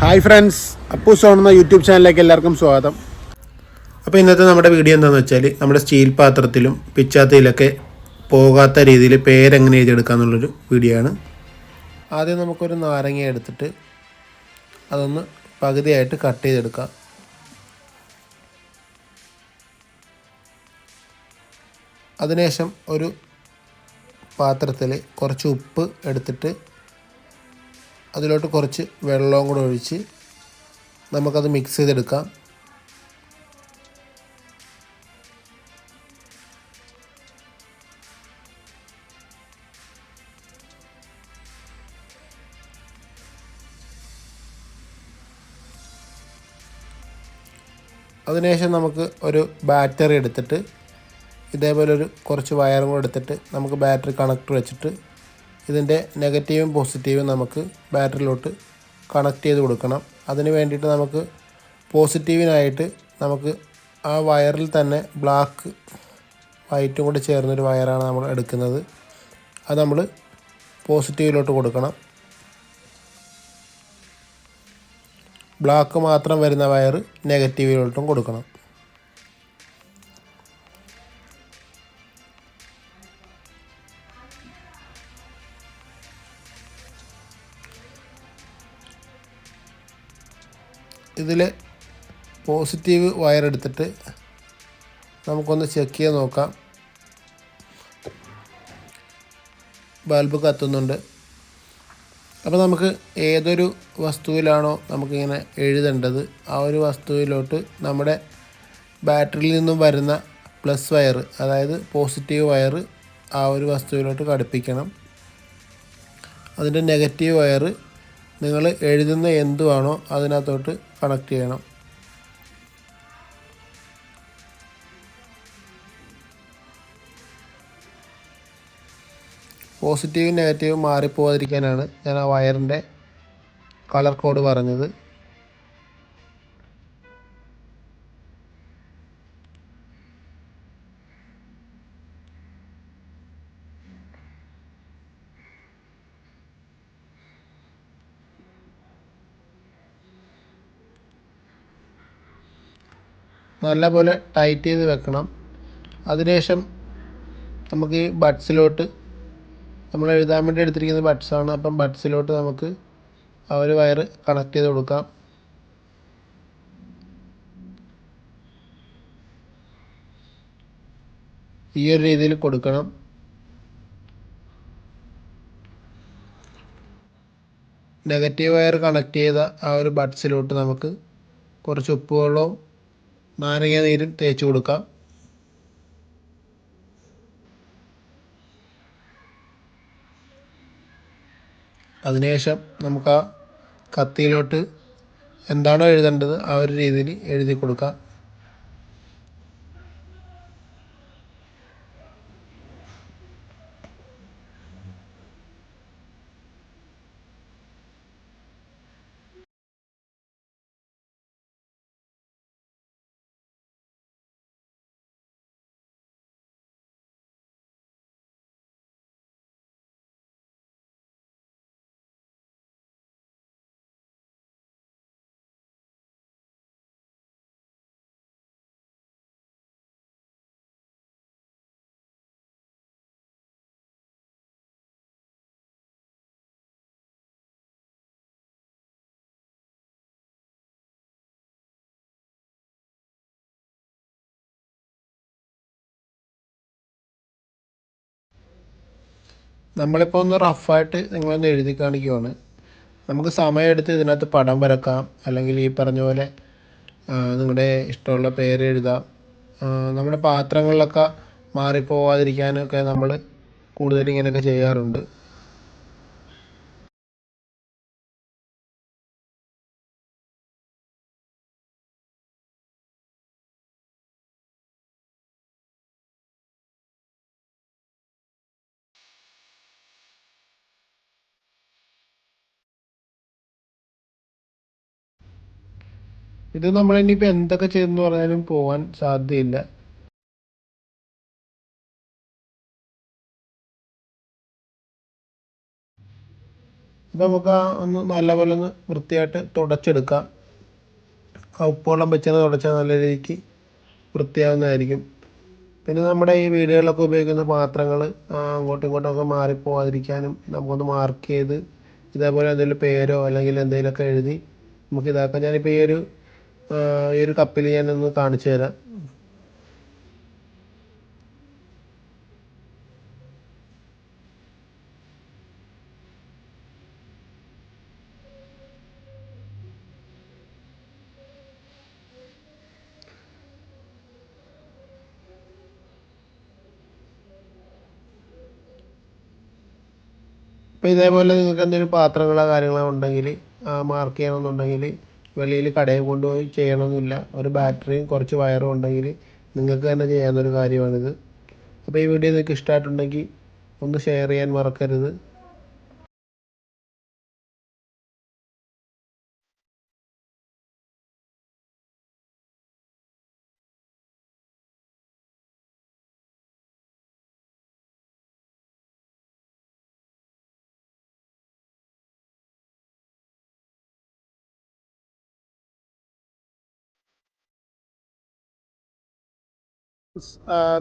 Hi friends, Appus എന്ന YouTube ചാനലിലേക്ക് എല്ലാവർക്കും സ്വാഗതം. അപ്പോൾ ഇന്നത്തെ നമ്മുടെ വീഡിയോ എന്താണെന്ന് വെച്ചാൽ നമ്മുടെ സ്റ്റീൽ പാത്രത്തിലും പിച്ചാത്തിയിലൊക്കെ പോകാത്ത രീതിയിൽ പേരെങ്ങനെ എഴുതിയെടുക്കുക എന്നുള്ളൊരു വീഡിയോ ആണ്. ആദ്യം നമുക്കൊരു നാരങ്ങ എടുത്തിട്ട് അതൊന്ന് പകുതിയായിട്ട് കട്ട് ചെയ്തെടുക്കാം. അതിനുശേഷം ഒരു പാത്രത്തിൽ കുറച്ച് ഉപ്പ് എടുത്തിട്ട് അതിലോട്ട് കുറച്ച് വെള്ളവും കൂടെ ഒഴിച്ച് നമുക്കത് മിക്സ് ചെയ്തെടുക്കാം. അതിനുശേഷം നമുക്ക് ഒരു ബാറ്ററി എടുത്തിട്ട് ഇതേപോലെ കുറച്ച് വയറും കൂടെ എടുത്തിട്ട് നമുക്ക് ബാറ്ററി കണക്ടർ വെച്ചിട്ട് ഇതിൻ്റെ നെഗറ്റീവും പോസിറ്റീവും നമുക്ക് ബാറ്ററിയിലോട്ട് കണക്ട് ചെയ്ത് കൊടുക്കണം. അതിന് വേണ്ടിയിട്ട് നമുക്ക് പോസിറ്റീവിനായിട്ട് നമുക്ക് ആ വയറിൽ തന്നെ ബ്ലാക്ക് വൈറ്റും കൂടെ ചേർന്നൊരു വയറാണ് നമ്മൾ എടുക്കുന്നത്. അത് നമ്മൾ പോസിറ്റീവിലോട്ട് കൊടുക്കണം. ബ്ലാക്ക് മാത്രം വരുന്ന വയർ നെഗറ്റീവിലോട്ടും കൊടുക്കണം. ഇതിൽ പോസിറ്റീവ് വയർ എടുത്തിട്ട് നമുക്കൊന്ന് ചെക്ക് ചെയ്ത് നോക്കാം. ബൾബ് കത്തുന്നുണ്ട്. അപ്പോൾ നമുക്ക് ഏതൊരു വസ്തുവിലാണോ നമുക്കിങ്ങനെ എഴുതേണ്ടത് ആ ഒരു വസ്തുവിലോട്ട് നമ്മുടെ ബാറ്ററിയിൽ നിന്നും വരുന്ന പ്ലസ് വയർ, അതായത് പോസിറ്റീവ് വയർ ആ ഒരു വസ്തുവിലോട്ട് ഘടിപ്പിക്കണം. അതിൻ്റെ നെഗറ്റീവ് വയർ നിങ്ങൾ എഴുതുന്ന എന്തുവാണോ അതിനകത്തോട്ട് കണക്ട് ചെയ്യണം. പോസിറ്റീവും നെഗറ്റീവും മാറിപ്പോകാതിരിക്കാനാണ് ഞാൻ ആ വയറിൻ്റെ കളർ കോഡ് പറഞ്ഞത്. നല്ലപോലെ ടൈറ്റ് ചെയ്ത് വെക്കണം. അതിനുശേഷം നമുക്ക് ഈ ബഡ്സിലോട്ട്, നമ്മൾ എഴുതാൻ വേണ്ടി എടുത്തിരിക്കുന്ന ബഡ്സാണ്, അപ്പം ബഡ്സിലോട്ട് നമുക്ക് ആ ഒരു വയർ കണക്ട് ചെയ്ത് കൊടുക്കാം. ഈ ഒരു രീതിയിൽ കൊടുക്കണം. നെഗറ്റീവ് വയർ കണക്ട് ചെയ്ത ആ ഒരു ബഡ്സിലോട്ട് നമുക്ക് കുറച്ച് ഉപ്പുവെള്ളവും നാരങ്ങ നീരും തേച്ച് കൊടുക്കാം. അതിനുശേഷം നമുക്ക് ആ കത്തിയിലോട്ട് എന്താണോ എഴുതേണ്ടത് ആ ഒരു രീതിയിൽ എഴുതി കൊടുക്കാം. നമ്മളിപ്പോൾ ഒന്ന് റഫായിട്ട് നിങ്ങളൊന്ന് എഴുതി കാണിക്കുവാണ്. നമുക്ക് സമയമെടുത്ത് ഇതിനകത്ത് പടം വരക്കാം, അല്ലെങ്കിൽ ഈ പറഞ്ഞ പോലെ നിങ്ങളുടെ ഇഷ്ടമുള്ള പേര് എഴുതാം. നമ്മുടെ പാത്രങ്ങളിലൊക്കെ മാറിപ്പോവാതിരിക്കാനൊക്കെ നമ്മൾ കൂടുതൽ ഇങ്ങനെയൊക്കെ ചെയ്യാറുണ്ട്. ഇത് നമ്മളിനിയിപ്പോൾ എന്തൊക്കെ ചെയ്തെന്ന് പറഞ്ഞാലും പോകാൻ സാധ്യതയില്ല. ഇപ്പോൾ നമുക്ക് ഒന്ന് നല്ലപോലെ ഒന്ന് വൃത്തിയായിട്ട് തുടച്ചെടുക്കാം. ഉപ്പുവെള്ളം വെച്ചത് തുടച്ചാൽ നല്ല രീതിക്ക് വൃത്തിയാവുന്നതായിരിക്കും. പിന്നെ നമ്മുടെ ഈ വീടുകളിലൊക്കെ ഉപയോഗിക്കുന്ന പാത്രങ്ങൾ അങ്ങോട്ടും ഇങ്ങോട്ടുമൊക്കെ മാറിപ്പോവാതിരിക്കാനും നമുക്കൊന്ന് മാർക്ക് ചെയ്ത് ഇതേപോലെ എന്തെങ്കിലും പേരോ അല്ലെങ്കിൽ എന്തെങ്കിലുമൊക്കെ എഴുതി നമുക്ക് ഇതാക്കാം. ഞാനിപ്പോൾ ഈ ഒരു കപ്പിൽ ഞാനൊന്ന് കാണിച്ചു തരാം. അപ്പോൾ ഇതേപോലെ നിങ്ങൾക്ക് എന്തെങ്കിലും പാത്രങ്ങളോ കാര്യങ്ങളോ ഉണ്ടെങ്കിൽ മാർക്ക് ചെയ്യണമെന്നുണ്ടെങ്കിൽ വെളിയിൽ കടയിൽ കൊണ്ടുപോയി ചെയ്യണമെന്നില്ല. ഒരു ബാറ്ററിയും കുറച്ച് വയറും ഉണ്ടെങ്കിൽ നിങ്ങൾക്ക് തന്നെ ചെയ്യാവുന്നൊരു കാര്യമാണിത്. അപ്പോൾ ഈ വീഡിയോ നിങ്ങൾക്ക് ഇഷ്ടമായിട്ടുണ്ടെങ്കിൽ ഒന്ന് ഷെയർ ചെയ്യാൻ മറക്കരുത്.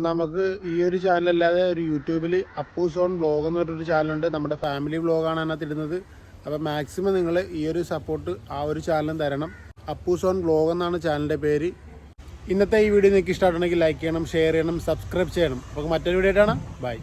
നമുക്ക് ഈ ഒരു ചാനലല്ലാതെ ഒരു യൂട്യൂബിൽ അപ്പൂസ് ഓൺ വ്ളോഗ് എന്ന് പറഞ്ഞൊരു ചാനലുണ്ട്. നമ്മുടെ ഫാമിലി വ്ളോഗാണ് അതിനകത്ത് ഇടുന്നത്. അപ്പോൾ മാക്സിമം നിങ്ങൾ ഈ ഒരു സപ്പോർട്ട് ആ ഒരു ചാനലും തരണം. അപ്പൂസ് ഓൺ വ്ളോഗ് എന്നാണ് ചാനലിൻ്റെ പേര്. ഇന്നത്തെ ഈ വീഡിയോ നിങ്ങൾക്ക് ഇഷ്ടമായിട്ടുണ്ടെങ്കിൽ ലൈക്ക് ചെയ്യണം, ഷെയർ ചെയ്യണം, സബ്സ്ക്രൈബ് ചെയ്യണം. അപ്പോൾ മറ്റൊരു വീഡിയോ ആയിട്ടാണ്. ബൈ.